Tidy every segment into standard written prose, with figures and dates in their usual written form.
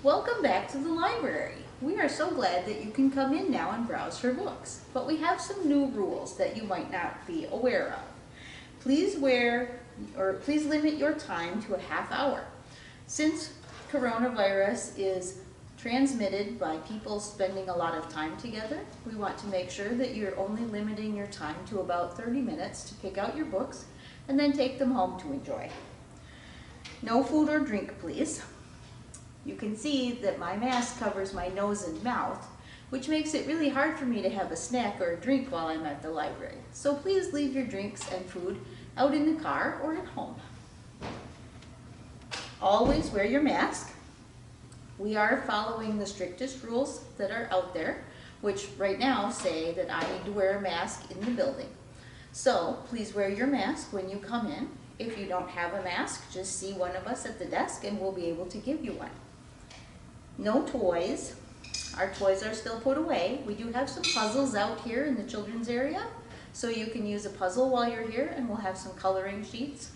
Welcome back to the library. We are so glad that you can come in now and browse for books, but we have some new rules that you might not be aware of. Please limit your time to a half hour. Since coronavirus is transmitted by people spending a lot of time together, we want to make sure that you're only limiting your time to about 30 minutes to pick out your books and then take them home to enjoy. No food or drink, please. You can see that my mask covers my nose and mouth, which makes it really hard for me to have a snack or a drink while I'm at the library. So please leave your drinks and food out in the car or at home. Always wear your mask. We are following the strictest rules that are out there, which right now say that I need to wear a mask in the building. So please wear your mask when you come in. If you don't have a mask, just see one of us at the desk and we'll be able to give you one. No toys. Our toys are still put away. We do have some puzzles out here in the children's area, so you can use a puzzle while you're here, and we'll have some coloring sheets.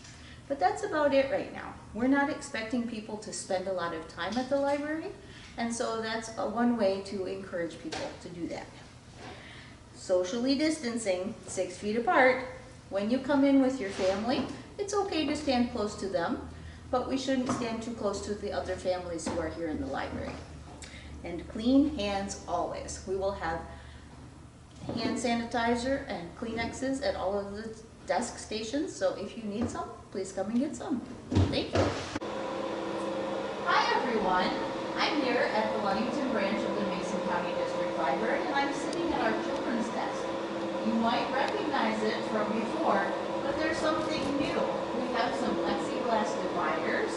But that's about it right now. We're not expecting people to spend a lot of time at the library, and so that's one way to encourage people to do that. Socially distancing, 6 feet apart. When you come in with your family, it's okay to stand close to them, but we shouldn't stand too close to the other families who are here in the library. And clean hands always. We will have hand sanitizer and Kleenexes at all of the desk stations, so if you need some, please come and get some. Thank you. Hi everyone. I'm here at the Ludington branch of the Mason County District Library, and I'm sitting at our children's desk. You might recognize it from before, but there's something new. We have some plexiglass dividers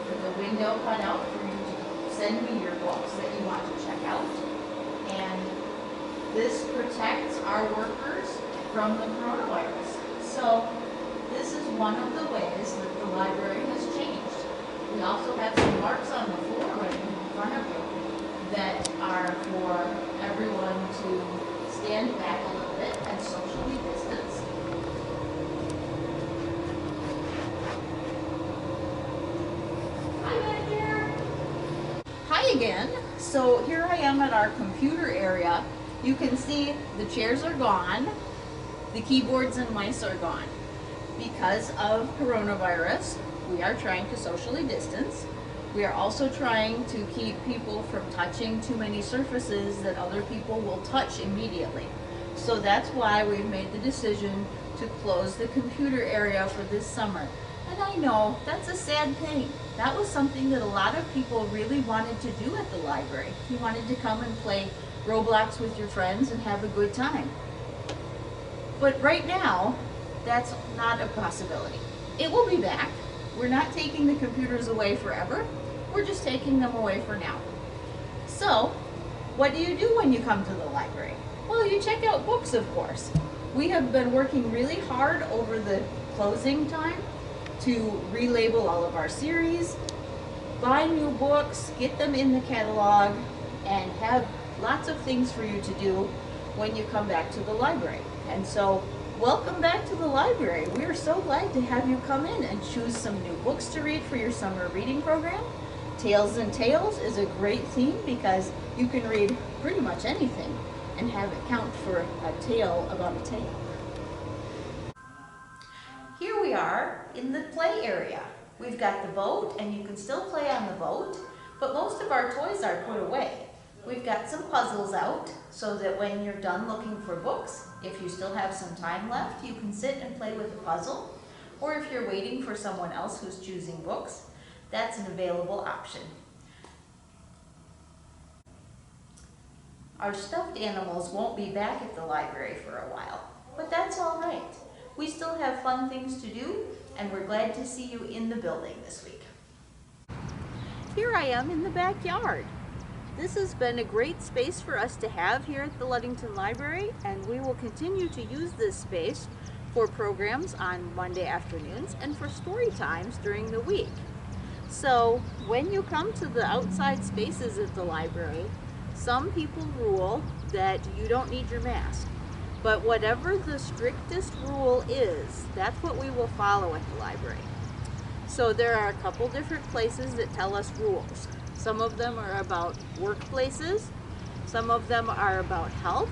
with a window cut out for you to send me your books that you want to check out. And this protects our workers from the coronavirus. So this is one of the ways that the library has changed. We also have some marks on the floor right in front of you that are for everyone to stand back a little bit and socially distance. Hi back there. Hi again. So here I am at our computer area. You can see the chairs are gone. The keyboards and mice are gone. Because of coronavirus, we are trying to socially distance. We are also trying to keep people from touching too many surfaces that other people will touch immediately. So that's why we've made the decision to close the computer area for this summer. And I know that's a sad thing. That was something that a lot of people really wanted to do at the library. You wanted to come and play Roblox with your friends and have a good time. But right now, that's not a possibility. It will be back. We're not taking the computers away forever. We're just taking them away for now. So, what do you do when you come to the library? Well, you check out books, of course. We have been working really hard over the closing time to relabel all of our series, buy new books, get them in the catalog, and have lots of things for you to do when you come back to the library. And so, welcome back to the library. We are so glad to have you come in and choose some new books to read for your summer reading program. Tales and Tales is a great theme because you can read pretty much anything and have it count for a tale about a tale. Here we are in the play area. We've got the boat, and you can still play on the boat, but most of our toys are put away. We've got some puzzles out so that when you're done looking for books, if you still have some time left, you can sit and play with the puzzle. Or if you're waiting for someone else who's choosing books, that's an available option. Our stuffed animals won't be back at the library for a while, but that's all right. We still have fun things to do, and we're glad to see you in the building this week. Here I am in the backyard. This has been a great space for us to have here at the Ludington Library, and we will continue to use this space for programs on Monday afternoons and for story times during the week. So when you come to the outside spaces at the library, some people rule that you don't need your mask. But whatever the strictest rule is, that's what we will follow at the library. So there are a couple different places that tell us rules. Some of them are about workplaces, some of them are about health,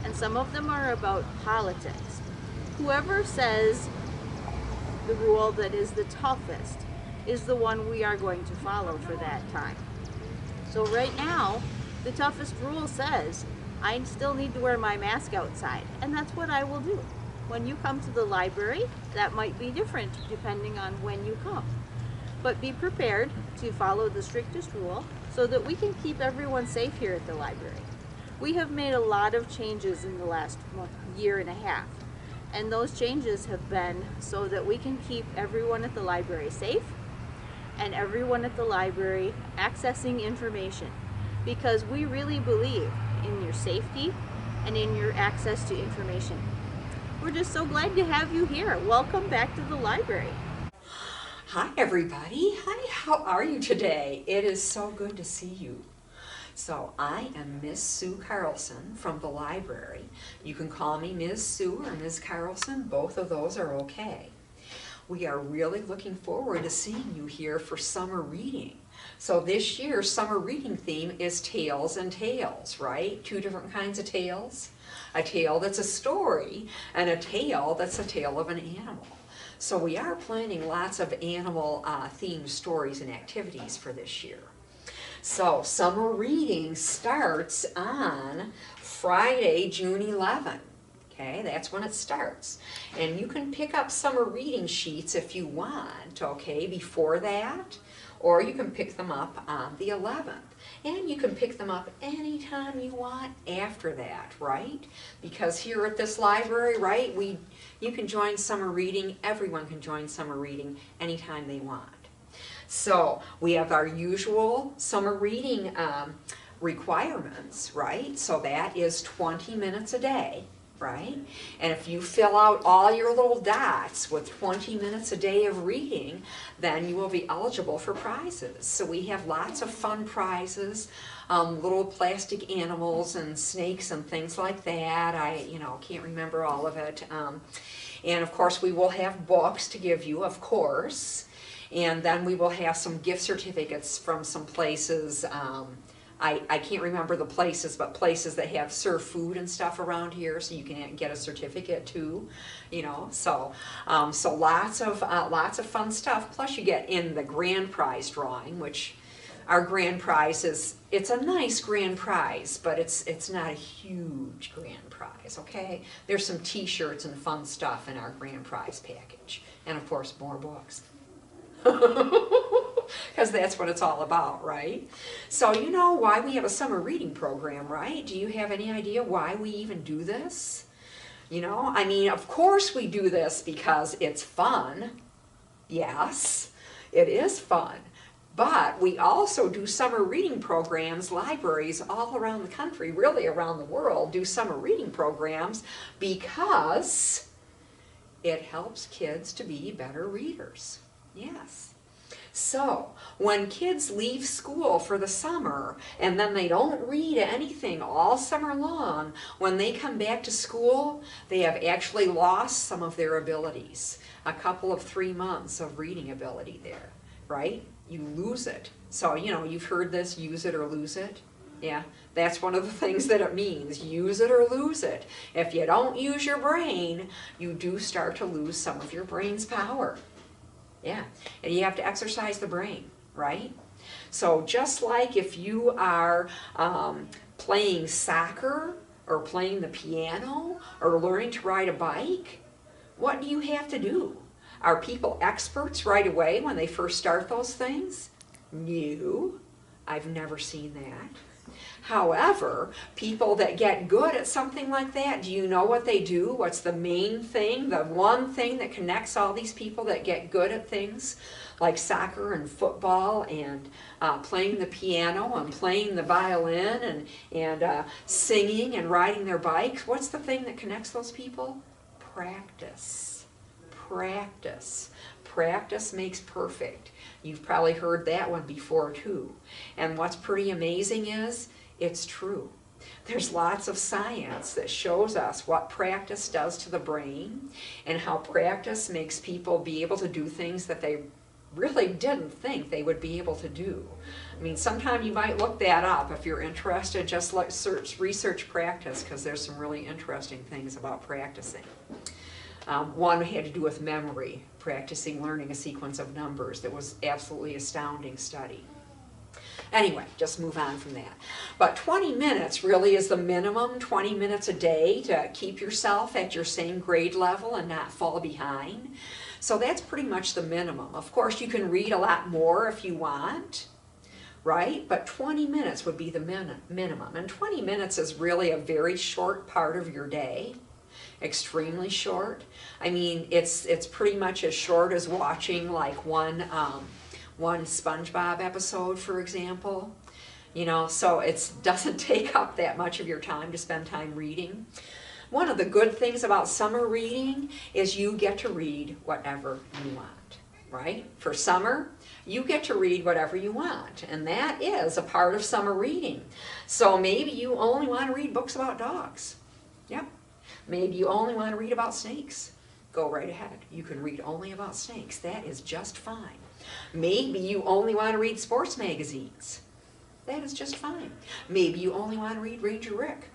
and some of them are about politics. Whoever says the rule that is the toughest is the one we are going to follow for that time. So right now, the toughest rule says I still need to wear my mask outside, and that's what I will do. When you come to the library, that might be different depending on when you come. But be prepared to follow the strictest rule so that we can keep everyone safe here at the library. We have made a lot of changes in the last year and a half, and those changes have been so that we can keep everyone at the library safe and everyone at the library accessing information, because we really believe in your safety and in your access to information. We're just so glad to have you here. Welcome back to the library. Hi everybody. Hi, how are you today? It is so good to see you. So I am Miss Sue Carlson from the library. You can call me Ms. Sue or Ms. Carlson. Both of those are okay. We are really looking forward to seeing you here for summer reading. So this year's summer reading theme is Tales and Tales, right? Two different kinds of tales. A tale that's a story and a tale that's a tale of an animal. So we are planning lots of animal themed stories and activities for this year. So summer reading starts on Friday, June 11th. Okay, that's when it starts. And you can pick up summer reading sheets if you want, okay, before that, or you can pick them up on the 11th. And you can pick them up anytime you want after that, right? Because here at this library, right, you can join summer reading, everyone can join summer reading anytime they want. So we have our usual summer reading requirements, right? So that is 20 minutes a day, right? And if you fill out all your little dots with 20 minutes a day of reading, then you will be eligible for prizes. So we have lots of fun prizes, little plastic animals and snakes and things like that. I can't remember all of it. And of course we will have books to give you, of course. And then we will have some gift certificates from some places. I can't remember the places, but places that have serve food and stuff around here, so you can get a certificate too, So lots of fun stuff. Plus, you get in the grand prize drawing, which our grand prize it's a nice grand prize, but it's not a huge grand prize. Okay, there's some T-shirts and fun stuff in our grand prize package, and of course more books. Because that's what it's all about, right? So you know why we have a summer reading program, right? Do you have any idea why we even do this? I mean, of course we do this because it's fun. Yes, it is fun. But we also do summer reading programs. Libraries all around the country, really around the world, do summer reading programs because it helps kids to be better readers. Yes. So when kids leave school for the summer and then they don't read anything all summer long, when they come back to school, they have actually lost some of their abilities. A couple of 3 months of reading ability there, right? You lose it. So, you've heard this, use it or lose it. Yeah, that's one of the things that it means, use it or lose it. If you don't use your brain, you do start to lose some of your brain's power. Yeah, and you have to exercise the brain, right? So just like if you are playing soccer or playing the piano or learning to ride a bike, what do you have to do? Are people experts right away when they first start those things? No, I've never seen that. However, people that get good at something like that, do you know what they do? What's the main thing, the one thing that connects all these people that get good at things like soccer and football and playing the piano and playing the violin and singing and riding their bikes? What's the thing that connects those people? Practice. Practice. Practice makes perfect. You've probably heard that one before too. And what's pretty amazing is, it's true. There's lots of science that shows us what practice does to the brain and how practice makes people be able to do things that they really didn't think they would be able to do. I mean, sometime you might look that up if you're interested. Just like research practice, because there's some really interesting things about practicing. One had to do with memory, practicing learning a sequence of numbers. That was absolutely astounding study. Anyway, just move on from that. But 20 minutes really is the minimum, 20 minutes a day to keep yourself at your same grade level and not fall behind. So that's pretty much the minimum. Of course, you can read a lot more if you want, right? But 20 minutes would be the minimum. And 20 minutes is really a very short part of your day, extremely short. I mean, it's pretty much as short as watching like one SpongeBob episode, for example. You know, so it doesn't take up that much of your time to spend time reading. One of the good things about summer reading is you get to read whatever you want, right? For summer, you get to read whatever you want, and that is a part of summer reading. So maybe you only want to read books about dogs. Yep. Maybe you only want to read about snakes. Go right ahead. You can read only about snakes. That is just fine. Maybe you only want to read sports magazines. That is just fine. Maybe you only want to read Ranger Rick.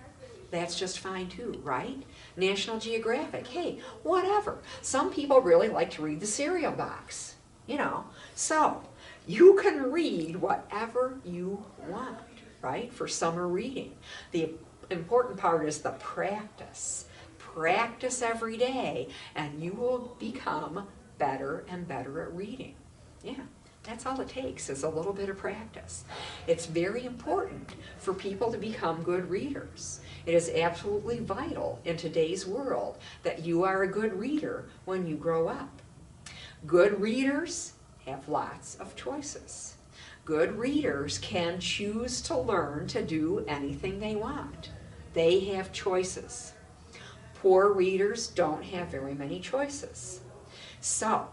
That's just fine too, right? National Geographic, hey, whatever. Some people really like to read the cereal box, you know. So you can read whatever you want, right, for summer reading. The important part is the practice. Practice every day, and you will become better and better at reading. Yeah, that's all it takes is a little bit of practice. It's very important for people to become good readers. It is absolutely vital in today's world that you are a good reader when you grow up. Good readers have lots of choices. Good readers can choose to learn to do anything they want. They have choices. Poor readers don't have very many choices. So,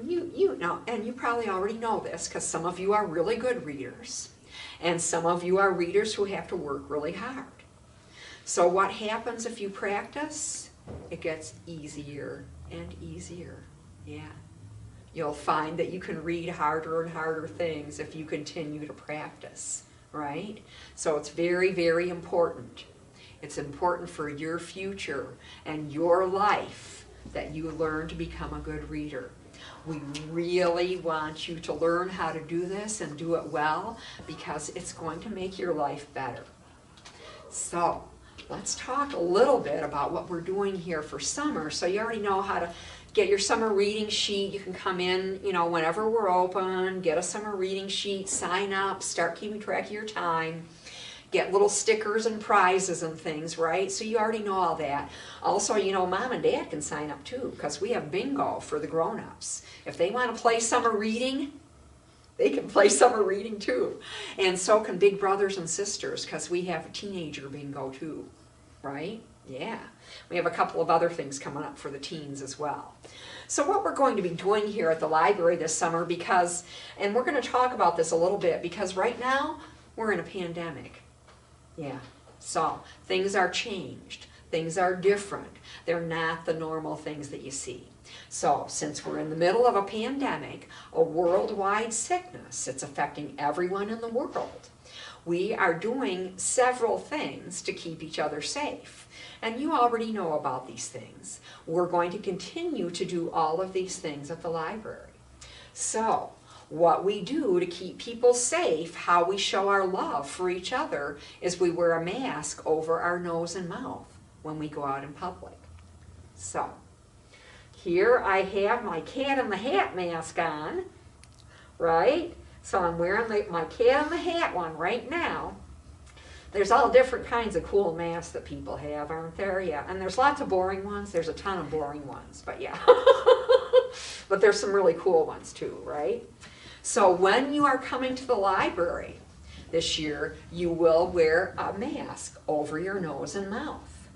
you know, and you probably already know this because some of you are really good readers, and some of you are readers who have to work really hard. So what happens if you practice? It gets easier and easier. Yeah. You'll find that you can read harder and harder things if you continue to practice, right? So it's very, very important. It's important for your future and your life that you learn to become a good reader. We really want you to learn how to do this and do it well because it's going to make your life better. So let's talk a little bit about what we're doing here for summer. So you already know how to get your summer reading sheet. You can come in, you know, whenever we're open, get a summer reading sheet, sign up, start keeping track of your time. Get little stickers and prizes and things, right? So you already know all that. Also, you know, Mom and Dad can sign up too because we have bingo for the grown-ups. If they want to play summer reading, they can play summer reading too. And so can big brothers and sisters because we have a teenager bingo too, right? Yeah. We have a couple of other things coming up for the teens as well. So what we're going to be doing here at the library this summer because, and we're going to talk about this a little bit because right now we're in a pandemic. Yeah, so things are changed, things are different. They're not the normal things that you see. So since we're in the middle of a pandemic, a worldwide sickness, it's affecting everyone in the world, we are doing several things to keep each other safe. And you already know about these things. We're going to continue to do all of these things at the library. So, what we do to keep people safe, how we show our love for each other, is we wear a mask over our nose and mouth when we go out in public. So, here I have my Cat in the Hat mask on, right? So I'm wearing my Cat in the Hat one right now. There's all different kinds of cool masks that people have, aren't there? Yeah, and there's lots of boring ones. There's a ton of boring ones, but yeah. But there's some really cool ones too, right? So when you are coming to the library this year, you will wear a mask over your nose and mouth.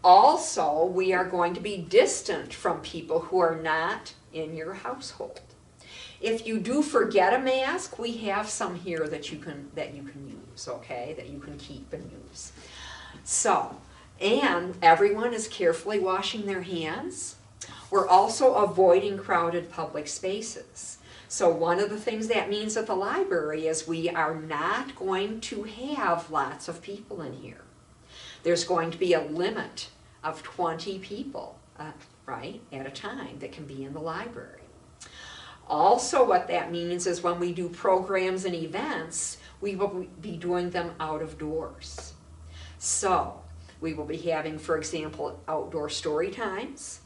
Also, we are going to be distant from people who are not in your household. If you do forget a mask, we have some here that you can use, okay, that you can keep and use. So, and everyone is carefully washing their hands. We're also avoiding crowded public spaces. So one of the things that means at the library is we are not going to have lots of people in here. There's going to be a limit of 20 people, right, at a time that can be in the library. Also, what that means is when we do programs and events, we will be doing them out of doors. So we will be having, for example, outdoor story times.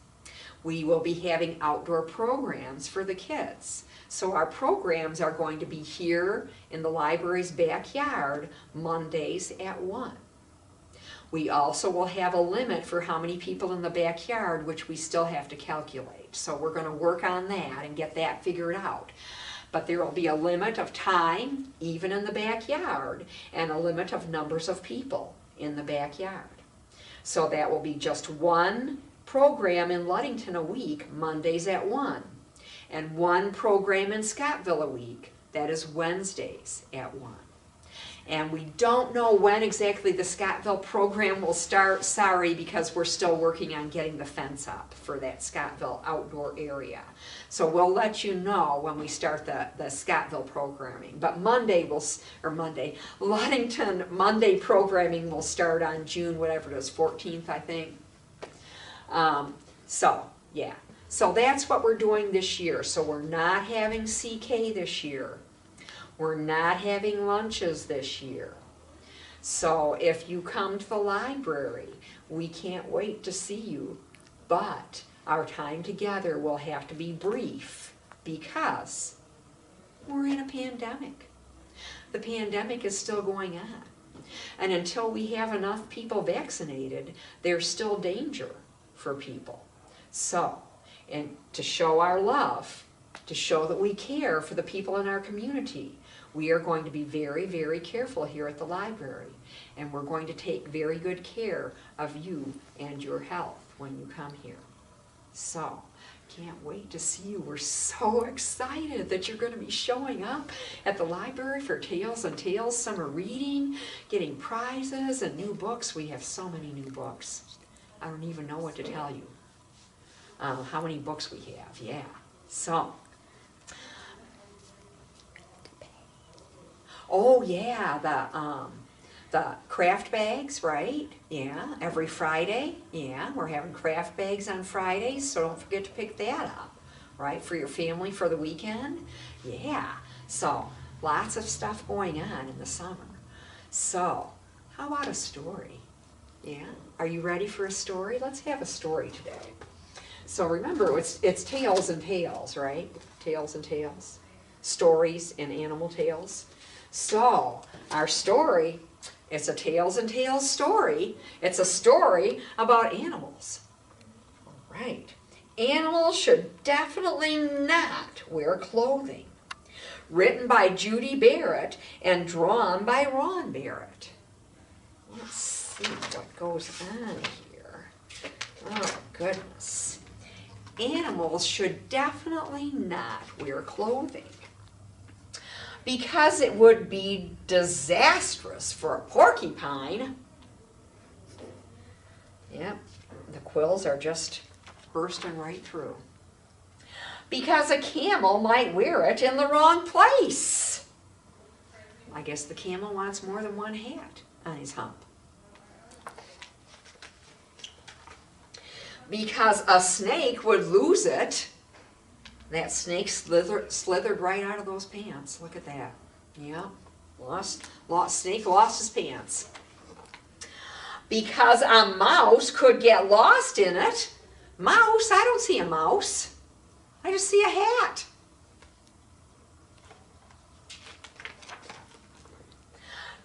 We will be having outdoor programs for the kids. So our programs are going to be here in the library's backyard Mondays at 1. We also will have a limit for how many people in the backyard, which we still have to calculate. So we're going to work on that and get that figured out. But there will be a limit of time, even in the backyard, and a limit of numbers of people in the backyard. So that will be just one program in Ludington a week, Mondays at 1, and one program in Scottville a week, that is Wednesdays at 1. And we don't know when exactly the Scottville program will start, sorry, because we're still working on getting the fence up for that Scottville outdoor area. So we'll let you know when we start the Scottville programming. But Ludington Monday programming will start on June, whatever it is, 14th, I think. Yeah. So that's what we're doing this year. So we're not having CK this year. We're not having lunches this year. So if you come to the library, we can't wait to see you. But our time together will have to be brief because we're in a pandemic. The pandemic is still going on. And until we have enough people vaccinated, there's still danger for people. So, and to show our love, to show that we care for the people in our community, we are going to be very, very careful here at the library. And we're going to take very good care of you and your health when you come here. So, can't wait to see you. We're so excited that you're going to be showing up at the library for Tales and Tales summer reading, getting prizes and new books. We have so many new books. I don't even know what to tell you. How many books we have, yeah. So, oh yeah, the craft bags, right? Yeah, every Friday. Yeah, we're having craft bags on Fridays, so don't forget to pick that up, right? For your family for the weekend. Yeah, so lots of stuff going on in the summer. So, how about a story? Yeah, are you ready for a story? Let's have a story today. So remember, it's Tales and Tales, right? Tales and Tales. Stories and animal tales. So, our story, it's a Tales and Tales story. It's a story about animals. All right. Animals should definitely not wear clothing. Written by Judy Barrett and drawn by Ron Barrett. Let's see what goes on here. Oh, goodness. Animals should definitely not wear clothing because it would be disastrous for a porcupine. Yep, the quills are just bursting right through. Because a camel might wear it in the wrong place. I guess the camel wants more than one hat on his hump. Because a snake would lose it. That snake slithered right out of those pants. Look at that. Yeah, snake lost his pants. Because a mouse could get lost in it. Mouse? I don't see a mouse. I just see a hat.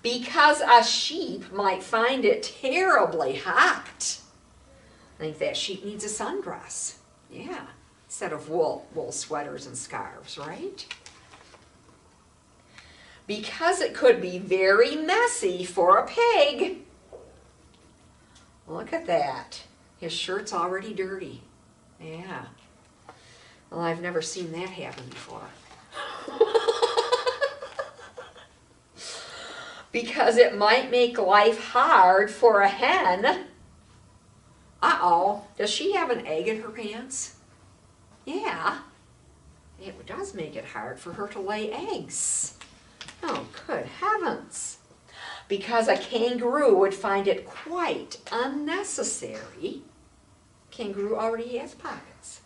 Because a sheep might find it terribly hot. I think that sheep needs a sundress. Yeah, instead of wool sweaters and scarves, right? Because it could be very messy for a pig. Look at that. His shirt's already dirty. Yeah. Well, I've never seen that happen before. Because it might make life hard for a hen. Uh-oh, does she have an egg in her pants? Yeah, it does make it hard for her to lay eggs. Oh, good heavens. Because a kangaroo would find it quite unnecessary. Kangaroo already has pockets.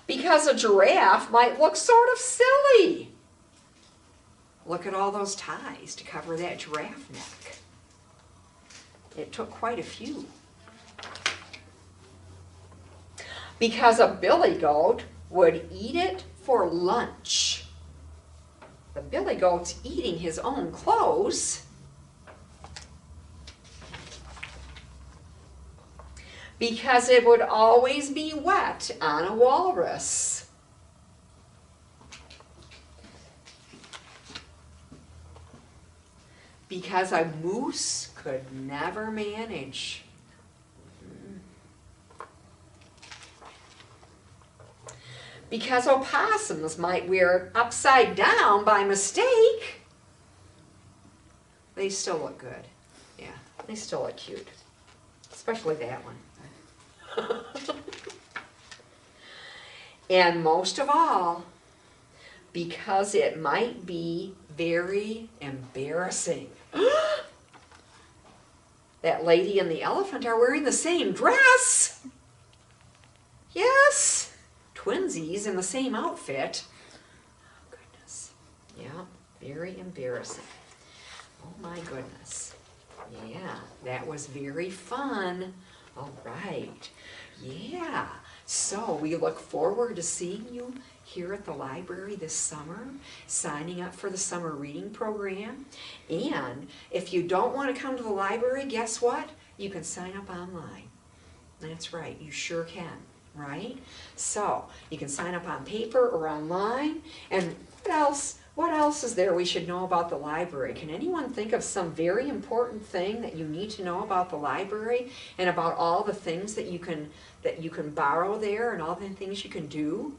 Because a giraffe might look sort of silly. Look at all those ties to cover that giraffe neck. It took quite a few. Because a billy goat would eat it for lunch. The billy goat's eating his own clothes. Because it would always be wet on a walrus. Because a moose could never manage. Because opossums might wear it upside down by mistake. They still look good. Yeah, they still look cute. Especially that one. And most of all, because it might be very embarrassing. That lady and the elephant are wearing the same dress. Yes, twinsies in the same outfit. Oh, goodness. Yeah, very embarrassing. Oh my goodness. Yeah, that was very fun. All right. Yeah. So we look forward to seeing you here at the library this summer, signing up for the summer reading program. And if you don't want to come to the library, guess what? You can sign up online. That's right, you sure can, right? So you can sign up on paper or online. And what else is there we should know about the library? Can anyone think of some very important thing that you need to know about the library and about all the things that you can borrow there and all the things you can do?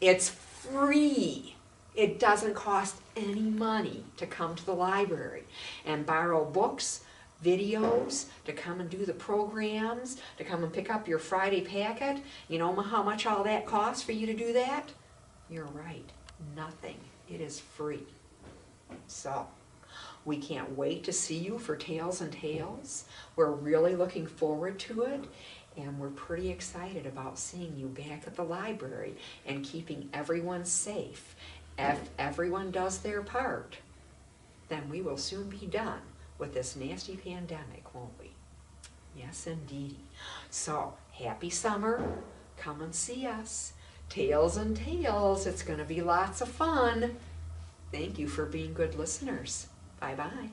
It's free. It doesn't cost any money to come to the library and borrow books, videos, to come and do the programs, to come and pick up your Friday packet. You know how much all that costs for you to do that? You're right. Nothing. It is free. So, we can't wait to see you for Tales and Tales. We're really looking forward to it, and we're pretty excited about seeing you back at the library and keeping everyone safe. If everyone does their part, then we will soon be done with this nasty pandemic, won't we? Yes, indeedy. So, happy summer. Come and see us. Tales and Tales. It's going to be lots of fun. Thank you for being good listeners. Bye-bye.